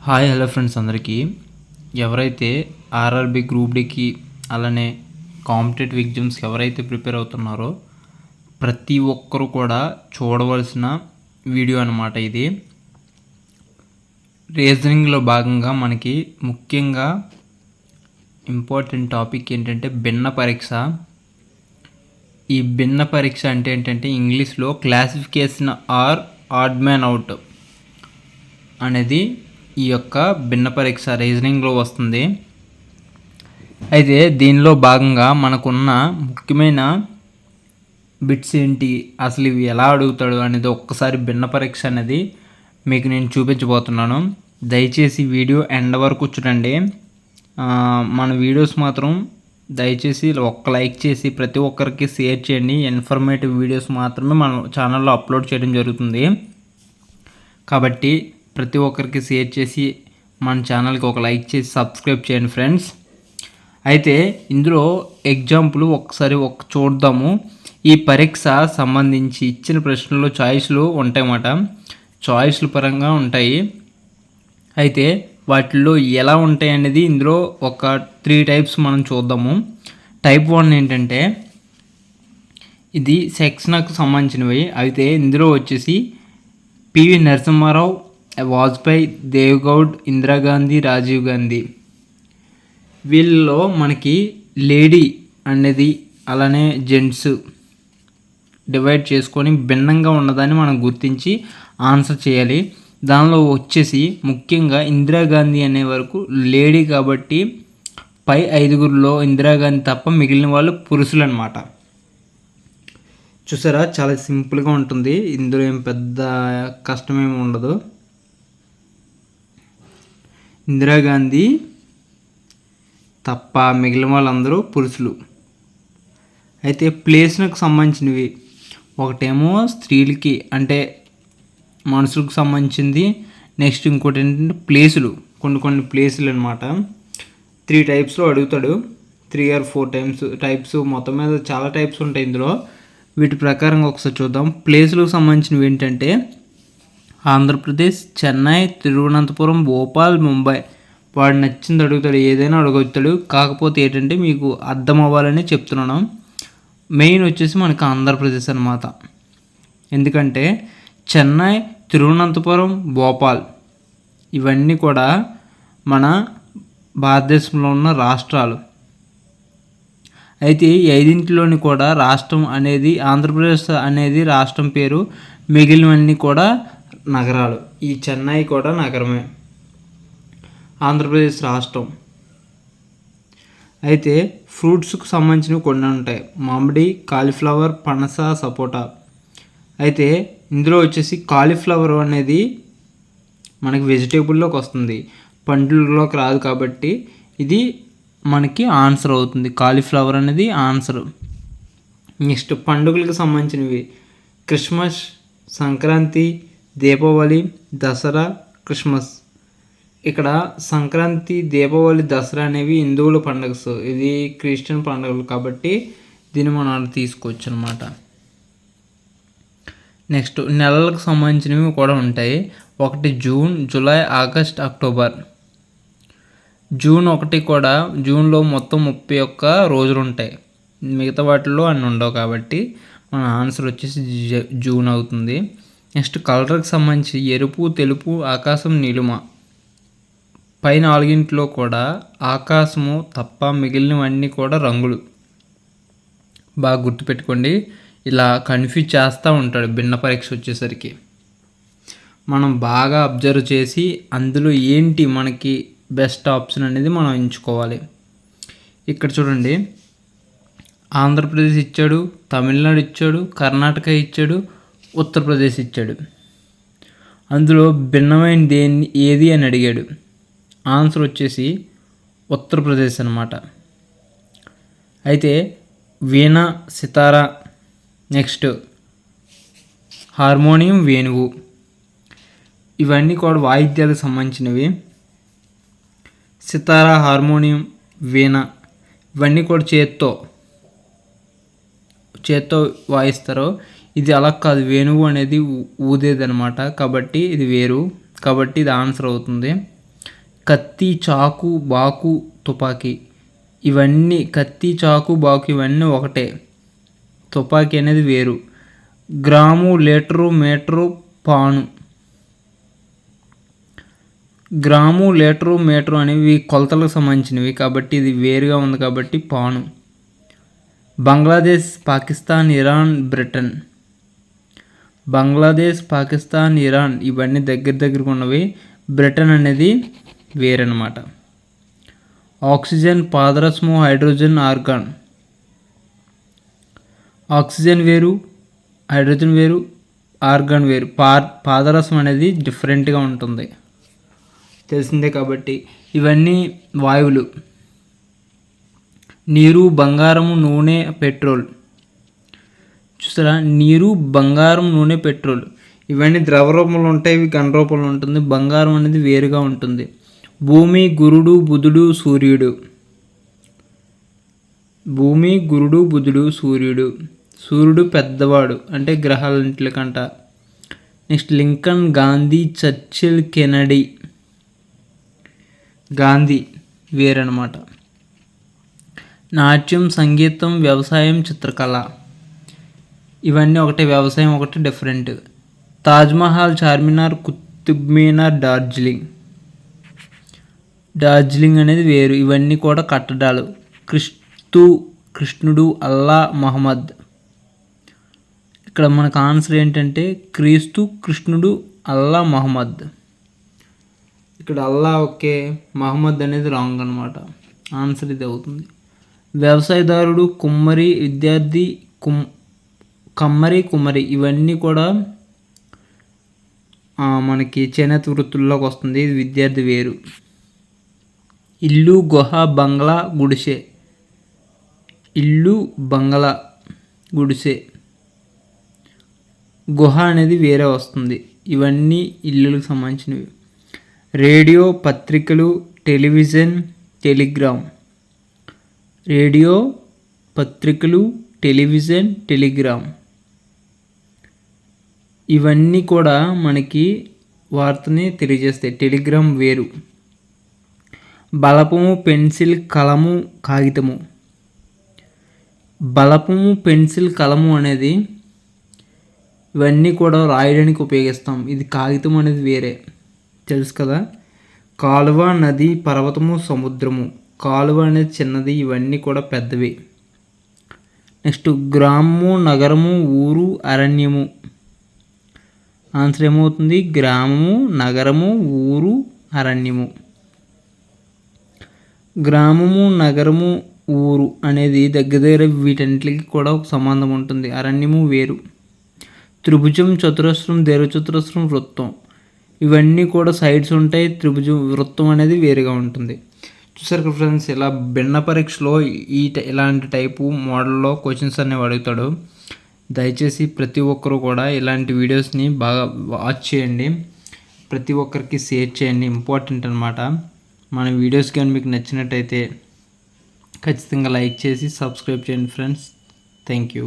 Hi hello friends అందరికీ. ఎవరైతే RRB group డికి అలానే కాంపిటేటివ్ ఎగ్జామ్స్కి ఎవరైతే ప్రిపేర్ అవుతున్నారో ప్రతి ఒక్కరు కూడా చూడవలసిన వీడియో అన్నమాట ఇది. రీజనింగ్లో భాగంగా మనకి ముఖ్యంగా ఇంపార్టెంట్ టాపిక్ ఏంటంటే భిన్న పరీక్ష. ఈ భిన్న పరీక్ష అంటే ఏంటంటే ఇంగ్లీష్లో classification or odd man out అనేది ఈ యొక్క భిన్న పరీక్ష రీజనింగ్లో వస్తుంది. అయితే దీనిలో భాగంగా మనకున్న ముఖ్యమైన బిట్స్ ఏంటి, అసలు ఇవి ఎలా అడుగుతాడు అనేది ఒక్కసారి భిన్న పరీక్ష అనేది మీకు నేను చూపించబోతున్నాను. దయచేసి వీడియో ఎండ్ వరకు చూడండి. మన వీడియోస్ మాత్రం దయచేసి ఒక్క లైక్ చేసి ప్రతి ఒక్కరికి షేర్ చేయండి. ఇన్ఫర్మేటివ్ వీడియోస్ మాత్రమే మన ఛానల్లో అప్లోడ్ చేయడం జరుగుతుంది. కాబట్టి ప్రతి ఒక్కరికి షేర్ చేసి మన ఛానల్కి ఒక లైక్ చేసి సబ్స్క్రైబ్ చేయండి ఫ్రెండ్స్. అయితే ఇందులో ఎగ్జాంపుల్ ఒకసారి చూద్దాము. ఈ పరీక్ష సంబంధించి ఇచ్చిన ప్రశ్నల్లో చాయిస్లు ఉంటాయన్నమాట. చాయిస్ల పరంగా ఉంటాయి. అయితే వాటిల్లో ఎలా ఉంటాయి అనేది ఇందులో ఒక 3 టైప్స్ మనం చూద్దాము. టైప్ 1 ఏంటంటే ఇది సెక్షన్కు సంబంధించినవి. అయితే ఇందులో వచ్చేసి పివి నరసింహారావు, వాజ్పేయి, దేవగౌడ్, ఇందిరాగాంధీ, రాజీవ్ గాంధీ, వీళ్ళలో మనకి లేడీ అనేది అలానే జెంట్స్ డివైడ్ చేసుకొని భిన్నంగా ఉన్నదాన్ని మనం గుర్తించి ఆన్సర్ చేయాలి. దానిలో వచ్చేసి ముఖ్యంగా ఇందిరాగాంధీ అనే వరకు లేడీ కాబట్టి పై 5గురిలో ఇందిరాగాంధీ తప్ప మిగిలిన వాళ్ళు పురుషులు అన్నమాట. చూసారా, చాలా సింపుల్గా ఉంటుంది. ఇందులో ఏం పెద్ద కష్టమేమి ఉండదు. ఇందిరాగాంధీ తప్ప మిగిలిన వాళ్ళందరూ పురుషులు. అయితే ప్లేస్లకు సంబంధించినవి ఒకటేమో స్త్రీలకి అంటే మనుషులకు సంబంధించింది. నెక్స్ట్ ఇంకోటి ఏంటంటే ప్లేసులు, కొన్ని ప్లేసులు అనమాట. 3 టైప్స్లో అడుగుతాడు. 3 or 4 టైప్స్ మొత్తం మీద చాలా టైప్స్ ఉంటాయి ఇందులో. వీటి ప్రకారంగా ఒకసారి చూద్దాం. ప్లేసులకు సంబంధించినవి ఏంటంటే ఆంధ్రప్రదేశ్, చెన్నై, తిరువనంతపురం, భోపాల్, ముంబై. వాడు నచ్చింది అడుగుతాడు, ఏదైనా అడగలుగుతాడు. కాకపోతే ఏంటంటే మీకు అర్థం అవ్వాలని చెప్తున్నాను. మెయిన్ వచ్చేసి మనకు ఆంధ్రప్రదేశ్ అన్నమాట. ఎందుకంటే చెన్నై, తిరువనంతపురం, భోపాల్ ఇవన్నీ కూడా మన భారతదేశంలో ఉన్న రాష్ట్రాలు. అయితే ఈ 5 కూడా రాష్ట్రం అనేది ఆంధ్రప్రదేశ్ అనేది రాష్ట్రం పేరు, మిగిలినవన్నీ కూడా నగరాలు. ఈ చెన్నై కూడా నగరమే, ఆంధ్రప్రదేశ్ రాష్ట్రం. అయితే ఫ్రూట్స్కి సంబంధించినవి కొన్ని ఉంటాయి. మామిడి, కాలీఫ్లవర్, పనస, సపోటా. అయితే ఇందులో వచ్చేసి కాలీఫ్లవర్ అనేది మనకి వెజిటేబుల్లోకి వస్తుంది, పండ్లలోకి రాదు. కాబట్టి ఇది మనకి ఆన్సర్ అవుతుంది. కాలీఫ్లవర్ అనేది ఆన్సర్. నెక్స్ట్ పండుగలకు సంబంధించినవి క్రిస్మస్, సంక్రాంతి, దీపావళి, దసరా, క్రిస్మస్. ఇక్కడ సంక్రాంతి, దీపావళి, దసరా అనేవి హిందువుల పండుగస్, ఇది క్రిస్టియన్ పండుగలు కాబట్టి దీన్ని మనం తీసుకోవచ్చు అనమాట. నెక్స్ట్ నెలలకు సంబంధించినవి కూడా ఉంటాయి. ఒకటి June, July, August, October. June 1 కూడా జూన్లో మొత్తం 31 రోజులు ఉంటాయి. మిగతా వాటిల్లో అన్నీ ఉండవు కాబట్టి మన ఆన్సర్ వచ్చేసి జూన్ అవుతుంది. నెక్స్ట్ కలర్కి సంబంధించి ఎరుపు, తెలుపు, ఆకాశం, నీలిమ. పై 4 కూడా ఆకాశము తప్ప మిగిలినవన్నీ కూడా రంగులు. బాగా గుర్తుపెట్టుకోండి. ఇలా కన్ఫ్యూజ్ చేస్తూ ఉంటాడు భిన్న పరీక్ష వచ్చేసరికి. మనం బాగా అబ్జర్వ్ చేసి అందులో ఏంటి మనకి బెస్ట్ ఆప్షన్ అనేది మనం ఎంచుకోవాలి. ఇక్కడ చూడండి, ఆంధ్రప్రదేశ్ ఇచ్చాడు, తమిళనాడు ఇచ్చాడు, కర్ణాటక ఇచ్చాడు, ఉత్తరప్రదేశ్ ఇచ్చాడు. అందులో భిన్నమైన ఏది అని అడిగాడు. ఆన్సర్ వచ్చేసి ఉత్తరప్రదేశ్ అన్నమాట. అయితే వీణ, సితారా, నెక్స్ట్ హార్మోనియం, వేణువు ఇవన్నీ కూడా వాయిద్యాలకు సంబంధించినవి. సితారా, హార్మోనియం, వీణ ఇవన్నీ కూడా చేత్తో వాయిస్తారు. ఇది అలా కాదు, వేణువు అనేది ఊదేదనమాట. కాబట్టి ఇది వేరు, కాబట్టి ఇది ఆన్సర్ అవుతుంది. కత్తి, చాకు, బాకు, తుపాకీ ఇవన్నీ కత్తి, చాకు, బాకు ఇవన్నీ ఒకటే. తుపాకీ అనేది వేరు. గ్రాము, లీటరు, మీటరు, పాను. గ్రాము, లీటరు, మీటరు అనేవి కొలతలకు సంబంధించినవి కాబట్టి ఇది వేరుగా ఉంది కాబట్టి పాను. Bangladesh, Pakistan, Iran, Britain. Bangladesh, Pakistan, Iran ఇవన్నీ దగ్గరకు ఉన్నవి. బ్రిటన్ అనేది వేరనమాట. ఆక్సిజన్, పాదరసము, హైడ్రోజన్, ఆర్గాన్. ఆక్సిజన్ వేరు, హైడ్రోజన్ వేరు, ఆర్గాన్ వేరు. పాదరసం అనేది డిఫరెంట్గా ఉంటుంది, తెలిసిందే కాబట్టి. ఇవన్నీ వాయువులు. నీరు, బంగారము, నూనె, పెట్రోల్. చూసారా, నీరు, బంగారం, నూనె, పెట్రోల్ ఇవన్నీ ద్రవ రూపంలో ఉంటాయి, ఇవి ఘన రూపంలో ఉంటుంది. బంగారం అనేది వేరుగా ఉంటుంది. భూమి, గురుడు, బుధుడు, సూర్యుడు. భూమి, గురుడు, బుధుడు, సూర్యుడు. సూర్యుడు పెద్దవాడు అంటే గ్రహాలంటికంట. Next Lincoln, Gandhi, Churchill, Kennedy. Gandhi వేరనమాట. నాట్యం, సంగీతం, వ్యవసాయం, చిత్రకళ ఇవన్నీ ఒకటే. వ్యవసాయం ఒకటి, డిఫరెంట్. తాజ్మహల్, చార్మినార్, కుతుబ్ మినార్, డార్జిలింగ్. డార్జిలింగ్ అనేది వేరు. ఇవన్నీ కూడా కట్టడాలు. కృష్ణుడు, అల్లా, మహమ్మద్. ఇక్కడ మనకు ఆన్సర్ ఏంటంటే క్రీస్తు, కృష్ణుడు, అల్లా, మహమ్మద్. ఇక్కడ అల్లా ఓకే, మహమ్మద్ అనేది రాంగ్ అనమాట. ఆన్సర్ ఇది అవుతుంది. వ్యవసాయదారుడు, కుమ్మరి, విద్యార్థి, కమ్మరి, కుమ్మరి ఇవన్నీ కూడా మనకి చేనేత వృత్తుల్లోకి వస్తుంది. ఇది విద్యార్థి వేరు. ఇల్లు, గుహ, బంగ్లా, గుడిసె. ఇల్లు, బంగ్లా, గుడిసె. గుహ అనేది వేరే వస్తుంది. ఇవన్నీ ఇల్లులకు సంబంధించినవి. రేడియో, పత్రికలు, టెలివిజన్, టెలిగ్రామ్. రేడియో, పత్రికలు, టెలివిజన్, టెలిగ్రామ్ ఇవన్నీ కూడా మనకి వార్తని తెలియజేస్తాయి. టెలిగ్రామ్ వేరు. బలపము, పెన్సిల్, కలము, కాగితము. బలపము, పెన్సిల్, కలము అనేది ఇవన్నీ కూడా రాయడానికి ఉపయోగిస్తాం. ఇది కాగితం అనేది వేరే, తెలుసు కదా. కాలువ, నది, పర్వతము, సముద్రము. కాలువ అనేది చిన్నది, ఇవన్నీ కూడా పెద్దవి. నెక్స్ట్ గ్రామము, నగరము, ఊరు, అరణ్యము. ఆన్సర్ ఏమవుతుంది? గ్రామము, నగరము, ఊరు, అరణ్యము. గ్రామము, నగరము, ఊరు అనేది దగ్గర వీటన్నిటికి కూడా ఒక సంబంధం ఉంటుంది. అరణ్యము వేరు. త్రిభుజం, చతురస్రం, దీర్ఘచతురస్రం, వృత్తం ఇవన్నీ కూడా సైడ్స్ ఉంటాయి. త్రిభుజం, వృత్తం అనేది వేరుగా ఉంటుంది. చూసారు ఫ్రెండ్స్, ఇలా భిన్న పరీక్షలో ఇలాంటి టైపు మోడల్లో క్వశ్చన్స్ అనేవి అడుగుతాడు. దయచేసి ప్రతి ఒక్కరు కూడా ఇలాంటి వీడియోస్ని బాగా వాచ్ చేయండి. ప్రతి ఒక్కరికి షేర్ చేయండి, ఇంపార్టెంట్ అనమాట. మన వీడియోస్ కానీ మీకు నచ్చినట్టయితే ఖచ్చితంగా లైక్ చేసి సబ్స్క్రైబ్ చేయండి ఫ్రెండ్స్. Thank you.